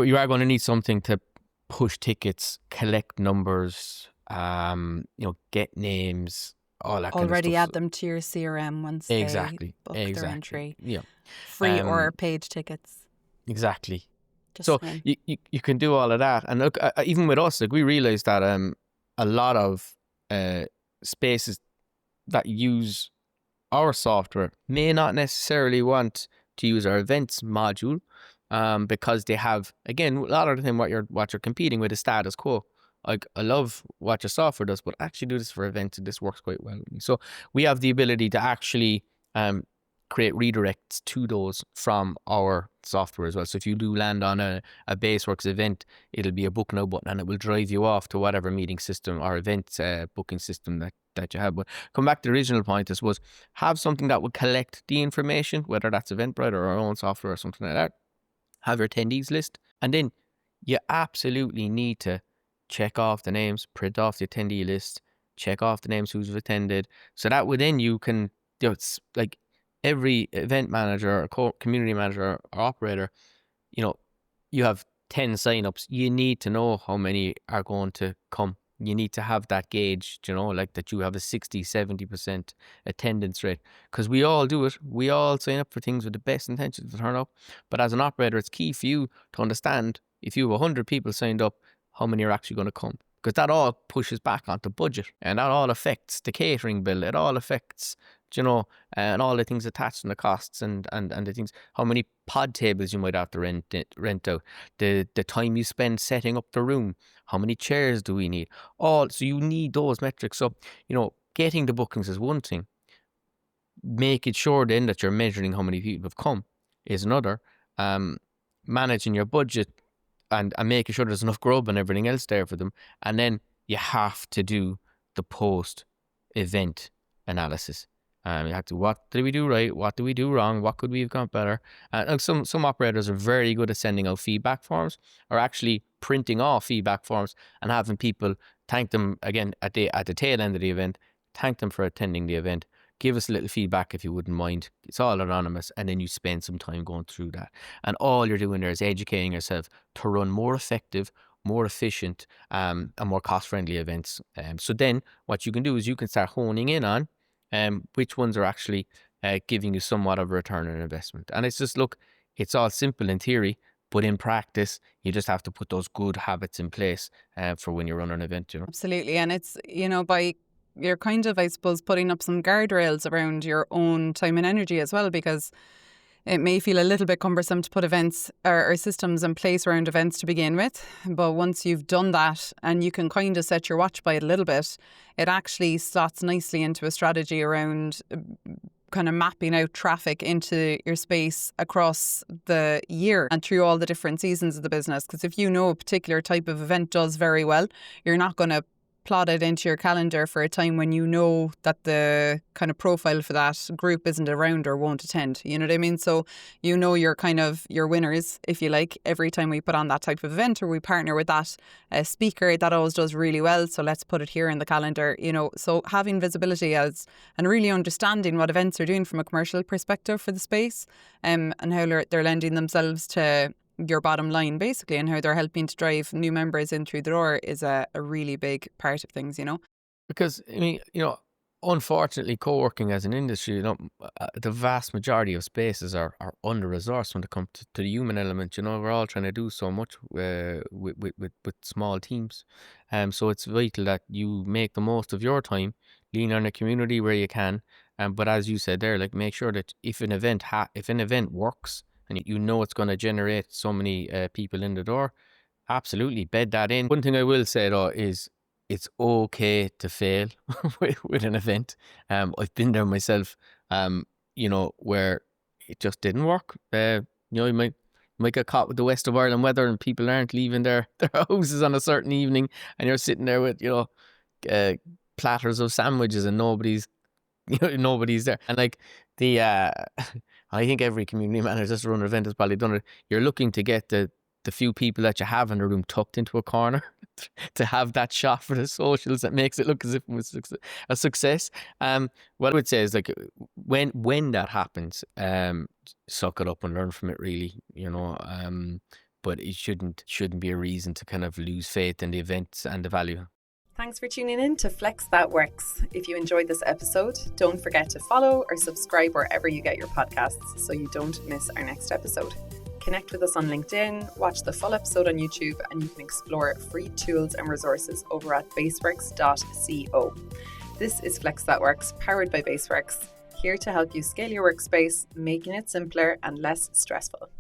But you are going to need something to push tickets, collect numbers, get names, all that kind of Already stuff. add them to your CRM once they Exactly. book their Exactly. entry. Yeah. Free or paid tickets. Exactly. Just So saying. you can do all of that. And look, even with us, like we realized that a lot of spaces that use our software may not necessarily want to use our events module, because they have, again, a lot of the time what you're competing with is status quo. Like, I love what your software does, but I actually do this for events and this works quite well with me. So we have the ability to actually create redirects to those from our software as well. So if you do land on a Baseworks event, it'll be a book now button and it will drive you off to whatever meeting system or event booking system that you have. But come back to the original point, I suppose, have something that will collect the information, whether that's Eventbrite or our own software or something like that. Have your attendees list, and then you absolutely need to check off the names, print off the attendee list, check off the names who's attended, so that within you can, it's like every event manager or community manager or operator, you have 10 signups. You need to know how many are going to come. You need to have that gauge, like that you have a 60, 70% attendance rate. Because we all do it. We all sign up for things with the best intentions to turn up. But as an operator, it's key for you to understand, if you have 100 people signed up, how many are actually going to come. Because that all pushes back onto budget. And that all affects the catering bill. It all affects, and all the things attached and the costs and the things, how many pod tables you might have to rent out, the time you spend setting up the room, how many chairs do we need, so you need those metrics. So, getting the bookings is one thing. Making sure then that you're measuring how many people have come is another. Managing your budget and making sure there's enough grub and everything else there for them. And then you have to do the post-event analysis. You have to, what did we do right? What did we do wrong? What could we have gone better? Some operators are very good at sending out feedback forms, or actually printing off feedback forms and having people thank them again at the tail end of the event, thank them for attending the event. Give us a little feedback if you wouldn't mind. It's all anonymous, and then you spend some time going through that. And all you're doing there is educating yourself to run more effective, more efficient, and more cost-friendly events. So then what you can do is you can start honing in on which ones are actually giving you somewhat of a return on investment. And it's just, look, it's all simple in theory, but in practice, you just have to put those good habits in place for when you run an event. Absolutely. And it's, by you're kind of, I suppose, putting up some guardrails around your own time and energy as well, because it may feel a little bit cumbersome to put events or systems in place around events to begin with. But once you've done that and you can kind of set your watch by it a little bit, it actually slots nicely into a strategy around kind of mapping out traffic into your space across the year and through all the different seasons of the business. Because if you know a particular type of event does very well, you're not going to plot it into your calendar for a time when you know that the kind of profile for that group isn't around or won't attend. You know what I mean? So you're kind of your winners, if you like, every time we put on that type of event or we partner with that speaker that always does really well. So let's put it here in the calendar, So having visibility and really understanding what events are doing from a commercial perspective for the space, and how they're lending themselves to your bottom line, basically, and how they're helping to drive new members in through the door is a really big part of things, Because, I mean, unfortunately, co-working as an industry, the vast majority of spaces are under-resourced when it comes to the human element. We're all trying to do so much with small teams. So it's vital that you make the most of your time, lean on a community where you can. But as you said there, like, make sure that if an event works and you know it's going to generate so many people in the door, absolutely bed that in. One thing I will say though is, it's okay to fail with an event. I've been there myself, where it just didn't work. You might get caught with the West of Ireland weather and people aren't leaving their houses on a certain evening, and you're sitting there with, platters of sandwiches and nobody's there. And like I think every community manager that's run an event has probably done it. You're looking to get the few people that you have in the room tucked into a corner to have that shot for the socials that makes it look as if it was a success. What I would say is, like, when that happens, suck it up and learn from it, really. but it shouldn't be a reason to kind of lose faith in the events and the value. Thanks for tuning in to Flex That Works. If you enjoyed this episode, don't forget to follow or subscribe wherever you get your podcasts so you don't miss our next episode. Connect with us on LinkedIn, watch the full episode on YouTube, and you can explore free tools and resources over at baseworks.co. This is Flex That Works, powered by Baseworks, here to help you scale your workspace, making it simpler and less stressful.